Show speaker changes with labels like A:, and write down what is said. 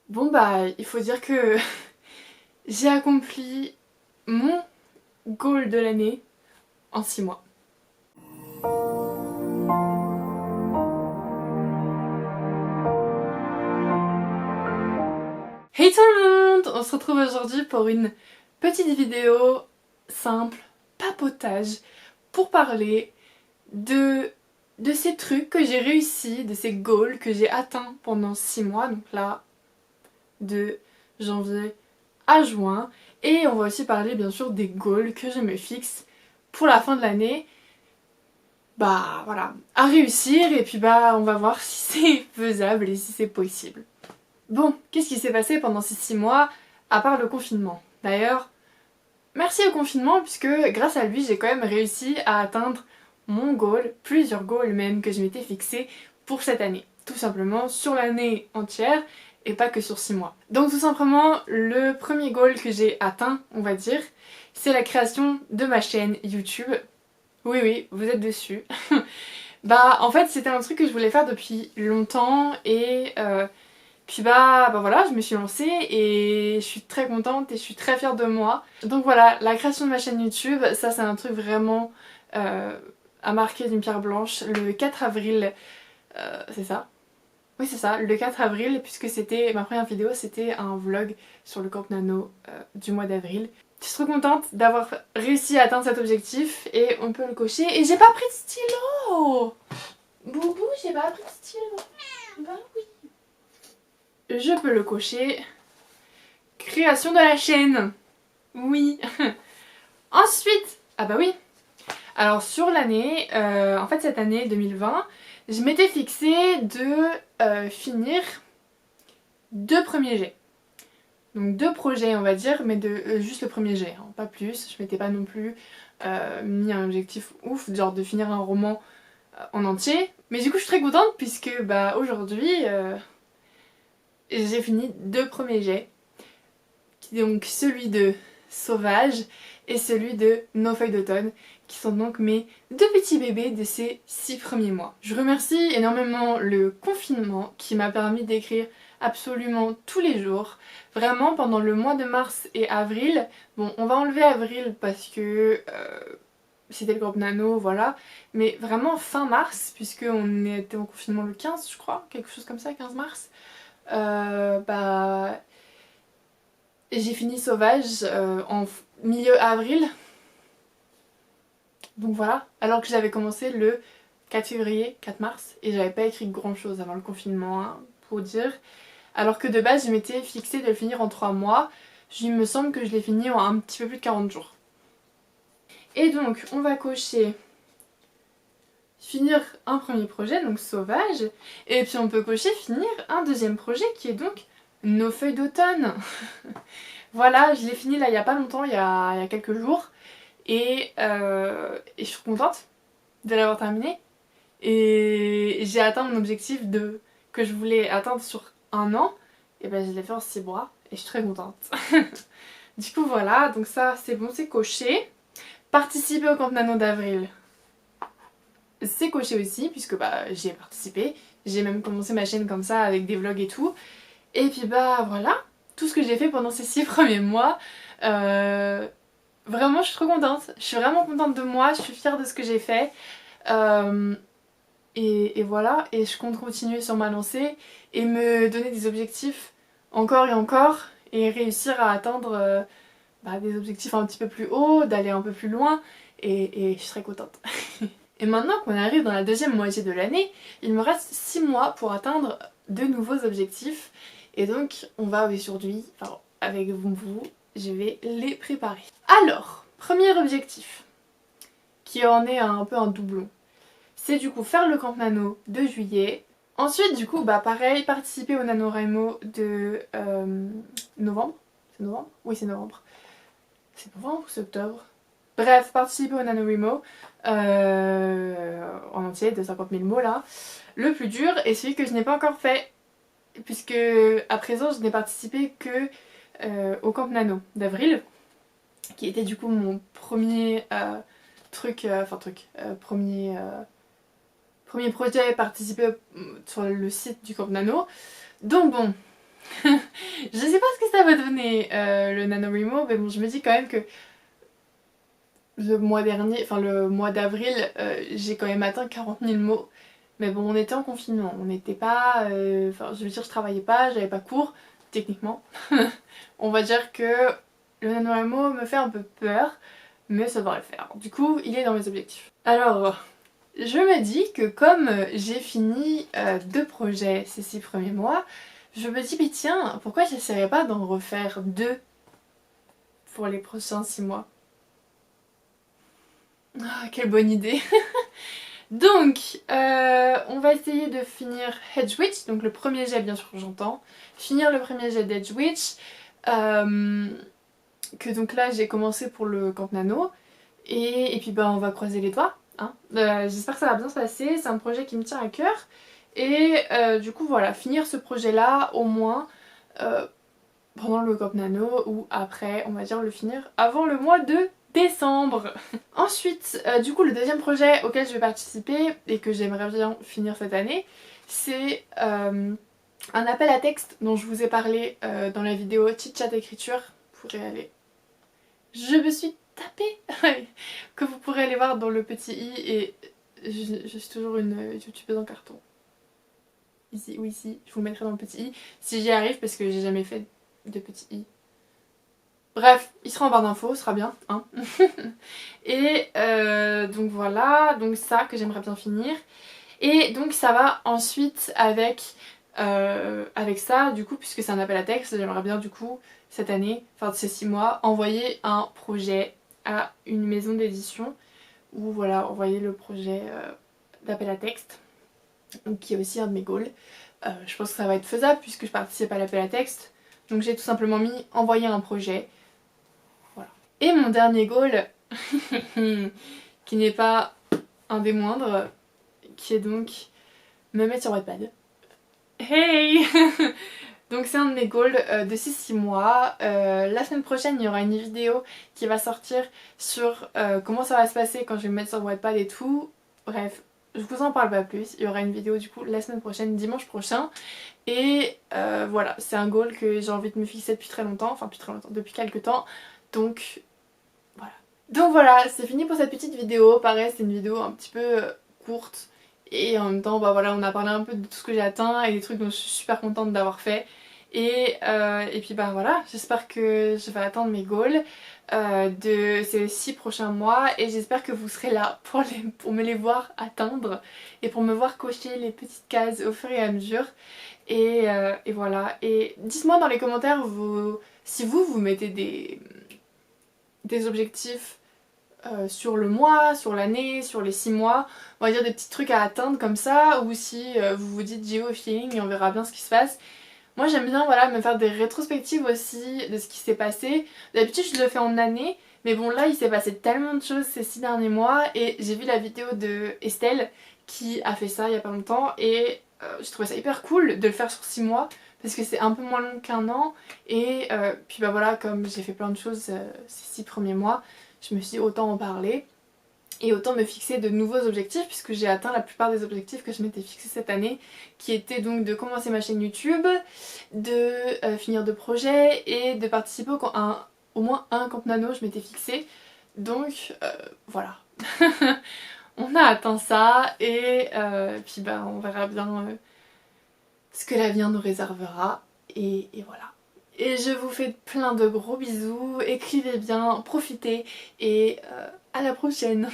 A: Bon bah, il faut dire que j'ai accompli mon goal de l'année en 6 mois. Hey tout le monde! On se retrouve aujourd'hui pour une petite vidéo simple, papotage, pour parler de, de ces trucs que j'ai réussi, de ces goals que j'ai atteints pendant 6 mois, donc là, de janvier à juin. Et on va aussi parler bien sûr des goals que je me fixe pour la fin de l'année. Bah voilà, à réussir et puis bah on va voir si c'est faisable et si c'est possible. Bon, qu'est-ce qui s'est passé pendant ces 6 mois à part le confinement? D'ailleurs, merci au confinement puisque grâce à lui j'ai quand même réussi à atteindre mon goal, plusieurs goals même que je m'étais fixé pour cette année. Tout simplement sur l'année entière et pas que sur 6 mois. Donc tout simplement le premier goal que j'ai atteint, on va dire, c'est la création de ma chaîne YouTube. Oui oui, vous êtes dessus. Bah en fait c'était un truc que je voulais faire depuis longtemps et puis bah voilà, je me suis lancée et je suis très contente et je suis très fière de moi. Donc voilà, la création de ma chaîne YouTube, ça c'est un truc vraiment à marquer d'une pierre blanche. Le 4 avril, c'est ça? Oui c'est ça, le 4 avril, puisque c'était ma première vidéo, c'était un vlog sur le Camp Nano du mois d'avril. Je suis trop contente d'avoir réussi à atteindre cet objectif et on peut le cocher. Et j'ai pas pris de stylo! Boubou, j'ai pas pris de stylo. Bah oui. Je peux le cocher. Création de la chaîne. Oui. Ensuite, ah bah oui. Alors sur l'année, en fait cette année 2020, je m'étais fixé de finir 2 premiers jets. Donc 2 projets on va dire, mais de juste le premier jet, hein, pas plus. Je m'étais pas non plus mis un objectif ouf, genre de finir un roman en entier. Mais du coup je suis très contente puisque bah aujourd'hui j'ai fini 2 premiers jets. Donc celui de Sauvage et celui de Nos feuilles d'automne, qui sont donc mes 2 petits bébés de ces 6 premiers mois. Je remercie énormément le confinement qui m'a permis d'écrire absolument tous les jours. Vraiment pendant le mois de mars et avril, bon on va enlever avril parce que c'était le groupe Nano, voilà, mais vraiment fin mars, puisqu'on était en confinement le 15 je crois, quelque chose comme ça, 15 mars, bah j'ai fini Sauvage en milieu avril. Donc voilà. Alors que j'avais commencé le 4 février, 4 mars. Et j'avais pas écrit grand chose avant le confinement, hein, pour dire. Alors que de base, je m'étais fixé de le finir en 3 mois. Il me semble que je l'ai fini en un petit peu plus de 40 jours. Et donc, on va cocher finir un premier projet, donc Sauvage. Et puis on peut cocher finir un deuxième projet qui est donc Nos feuilles d'automne. Voilà, je l'ai fini là il y a pas longtemps, il y a quelques jours. Et je suis contente de l'avoir terminé. Et j'ai atteint mon objectif que je voulais atteindre sur un an. Et ben je l'ai fait en 6 mois. Et je suis très contente. Du coup voilà, donc ça c'est bon, c'est coché. Participer au Camp Nano d'avril, c'est coché aussi, puisque bah j'y ai participé. J'ai même commencé ma chaîne comme ça avec des vlogs et tout. Et puis bah voilà, tout ce que j'ai fait pendant ces 6 premiers mois. Vraiment je suis trop contente. Je suis vraiment contente de moi, je suis fière de ce que j'ai fait. Et voilà, et je compte continuer sur ma lancée et me donner des objectifs encore et encore et réussir à atteindre des objectifs un petit peu plus hauts, d'aller un peu plus loin et je serai contente. Et maintenant qu'on arrive dans la deuxième moitié de l'année, il me reste 6 mois pour atteindre de nouveaux objectifs et donc on va aujourd'hui, enfin avec vous, je vais les préparer. Alors, premier objectif, qui en est un peu un doublon, c'est du coup faire le Camp Nano de juillet. Ensuite du coup bah pareil, participer au NaNoWriMo de novembre. C'est novembre? Oui c'est novembre. C'est novembre ou c'est octobre? Bref, participer au NaNoWriMo en entier de 50 000 mots là. Le plus dur est celui que je n'ai pas encore fait, puisque à présent je n'ai participé que au Camp Nano d'avril, qui était du coup mon premier premier projet participé sur le site du Camp Nano. Donc bon, Je sais pas ce que ça va donner le NaNoWriMo, mais bon, je me dis quand même que le mois dernier, enfin le mois d'avril, j'ai quand même atteint 40 000 mots. Mais bon, on était en confinement, on n'était pas... Enfin, je veux dire, je travaillais pas, j'avais pas cours, techniquement. On va dire que le NaNoWriMo me fait un peu peur, mais ça devrait le faire. Du coup, il est dans mes objectifs. Alors, je me dis que comme j'ai fini 2 projets ces 6 premiers mois, je me dis, mais tiens, pourquoi j'essaierais pas d'en refaire 2 pour les prochains 6 mois? Ah, quelle bonne idée. Donc, on va essayer de finir Edge Witch, donc le premier jet bien sûr j'entends, finir le premier jet d'Edge Witch, que donc là j'ai commencé pour le Camp Nano, et puis bah on va croiser les doigts, hein. J'espère que ça va bien se passer, c'est un projet qui me tient à cœur, et du coup voilà, finir ce projet là au moins pendant le Camp Nano, ou après on va dire le finir avant le mois de décembre. Ensuite, du coup, le deuxième projet auquel je vais participer et que j'aimerais bien finir cette année, c'est un appel à texte dont je vous ai parlé dans la vidéo Chit Chat Écriture. Vous pourrez aller... Je me suis tapée que vous pourrez aller voir dans le petit i, et je suis toujours une youtubeuse en carton. Ici ou ici, je vous mettrai dans le petit i si j'y arrive parce que j'ai jamais fait de petit i. Bref, il sera en barre d'infos, ce sera bien, hein. Et donc voilà, donc ça que j'aimerais bien finir. Et donc ça va ensuite avec ça, du coup, puisque c'est un appel à texte, j'aimerais bien du coup, cette année, enfin de ces 6 mois, envoyer un projet à une maison d'édition. Ou voilà, envoyer le projet d'appel à texte, donc qui est aussi un de mes goals. Je pense que ça va être faisable puisque je participe à l'appel à texte. Donc j'ai tout simplement mis envoyer un projet. Et mon dernier goal, qui n'est pas un des moindres, qui est donc me mettre sur Wattpad. Hey. Donc c'est un de mes goals de ces 6 mois. La semaine prochaine, il y aura une vidéo qui va sortir sur comment ça va se passer quand je vais me mettre sur Wattpad et tout. Bref, je vous en parle pas plus. Il y aura une vidéo du coup la semaine prochaine, dimanche prochain. Et voilà, c'est un goal que j'ai envie de me fixer depuis très longtemps. Enfin, depuis très longtemps, depuis quelques temps. Donc voilà. Donc voilà, c'est fini pour cette petite vidéo. Pareil, c'est une vidéo un petit peu courte. Et en même temps, bah voilà, on a parlé un peu de tout ce que j'ai atteint et des trucs dont je suis super contente d'avoir fait. Et puis bah voilà, j'espère que je vais atteindre mes goals de ces 6 prochains mois. Et j'espère que vous serez là pour me les voir atteindre. Et pour me voir cocher les petites cases au fur et à mesure. Et voilà. Et dites-moi dans les commentaires si vous mettez des objectifs sur le mois, sur l'année, sur les 6 mois, on va dire des petits trucs à atteindre comme ça, ou si vous vous dites j'y vais au feeling et on verra bien ce qui se passe. Moi j'aime bien voilà, me faire des rétrospectives aussi de ce qui s'est passé. D'habitude je le fais en année, mais bon là il s'est passé tellement de choses ces 6 derniers mois, et j'ai vu la vidéo de Estelle qui a fait ça il y a pas longtemps, et j'ai trouvé ça hyper cool de le faire sur 6 mois parce que c'est un peu moins long qu'un an. Et puis bah voilà, comme j'ai fait plein de choses ces 6 premiers mois, je me suis dit autant en parler et autant me fixer de nouveaux objectifs, puisque j'ai atteint la plupart des objectifs que je m'étais fixés cette année, qui étaient donc de commencer ma chaîne YouTube, de finir 2 projets et de participer au moins un Camp Nano, je m'étais fixé. Donc voilà. On a atteint ça, et puis bah on verra bien ce que l'avenir nous réservera, et voilà. Et je vous fais plein de gros bisous, écrivez bien, profitez, et à la prochaine.